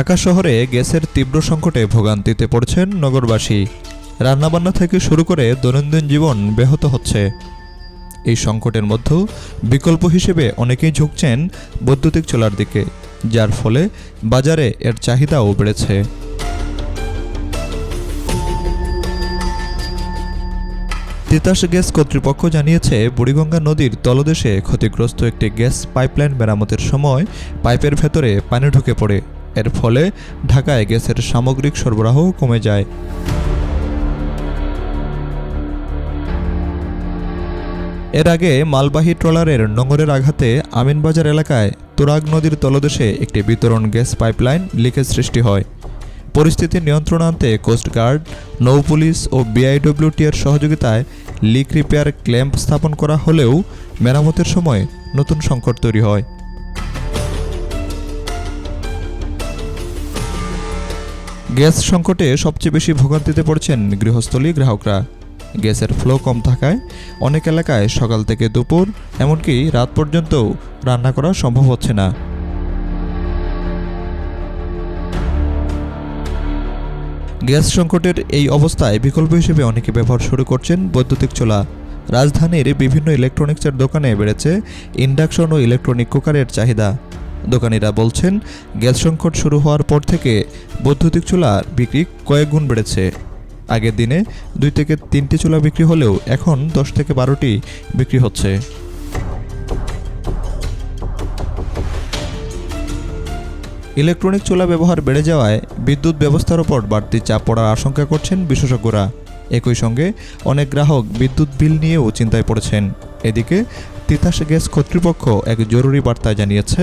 ঢাকা শহরে গ্যাসের তীব্র সংকটে ভোগান্তিতে পড়ছেন নগরবাসী। রান্নাবান্না থেকে শুরু করে দৈনন্দিন জীবন ব্যাহত হচ্ছে। এই সংকটের মধ্যেও বিকল্প হিসেবে অনেকেই ঝুঁকছেন বৈদ্যুতিক চুলার দিকে, যার ফলে বাজারে এর চাহিদাও বেড়েছে। তিতাস গ্যাস কর্তৃপক্ষ জানিয়েছে, বুড়িগঙ্গা নদীর তলদেশে ক্ষতিগ্রস্ত একটি গ্যাস পাইপলাইন মেরামতের সময় পাইপের ভেতরে পানি ঢুকে পড়ে। এর ফলে ঢাকায় গ্যাসের সামগ্রিক সরবরাহ কমে যায়। এর আগে মালবাহী ট্রলারের নোঙরের আঘাতে আমিনবাজার এলাকায় তুরাগ নদীর তলদেশে একটি বিতরণ গ্যাস পাইপলাইন লিকেজ সৃষ্টি হয়। পরিস্থিতি নিয়ন্ত্রণ আনতে কোস্টগার্ড, নৌপুলিশ ও বিআইডব্লিউটি এর সহযোগিতায় লিক রিপেয়ার ক্ল্যাম্প স্থাপন করা হলেও মেরামতের সময় নতুন সংকট তৈরি হয়। গ্যাস সংকটে সবচেয়ে বেশি ভোগান্তিতে পড়ছেন গৃহস্থলী গ্রাহকরা। গ্যাসের ফ্লো কম থাকায় অনেক এলাকায় সকাল থেকে দুপুর এমনকি রাত পর্যন্তও রান্না করা সম্ভব হচ্ছে না। গ্যাস সংকটের এই অবস্থায় বিকল্প হিসেবে অনেকে ব্যবহার শুরু করছেন বৈদ্যুতিক চুলা। রাজধানীর বিভিন্ন ইলেকট্রনিক্সের দোকানে বেড়েছে ইন্ডাকশন ও ইলেকট্রনিক কুকারের চাহিদা। দোকানিরা বলছেন, গ্যাস সংকট শুরু হওয়ার পর থেকে বৈদ্যুতিক চুলার বিক্রি কয়েক গুণ বেড়েছে। আগের দিনে 2 থেকে 3টি চুলা বিক্রি হলেও এখন 10 থেকে 12টি বিক্রি হচ্ছে। ইলেকট্রনিক চুলা ব্যবহার বেড়ে যাওয়ায় বিদ্যুৎ ব্যবস্থার ওপর বাড়তি চাপ পড়ার আশঙ্কা করছেন বিশেষজ্ঞরা। একই সঙ্গে অনেক গ্রাহক বিদ্যুৎ বিল নিয়েও চিন্তায় পড়েছেন। এদিকে তিতাস গ্যাস কর্তৃপক্ষ এক জরুরি বার্তায় জানিয়েছে,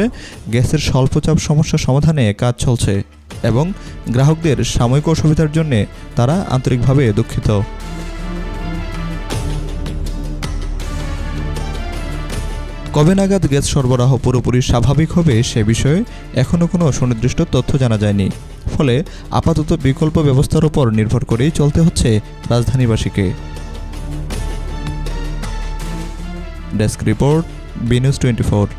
গ্যাসের স্বল্পচাপ সমস্যা সমাধানে কাজ চলছে এবং গ্রাহকদের সাময়িক অসুবিধার জন্য তারা আন্তরিকভাবে দুঃখিত। কবে নাগাদ গ্যাস সরবরাহ পুরোপুরি স্বাভাবিক হবে সে বিষয়ে এখনও কোনো সুনির্দিষ্ট তথ্য জানা যায়নি। ফলে আপাতত বিকল্প ব্যবস্থার উপর নির্ভর করেই চলতে হচ্ছে রাজধানীবাসীকে। Desk report, B news 24।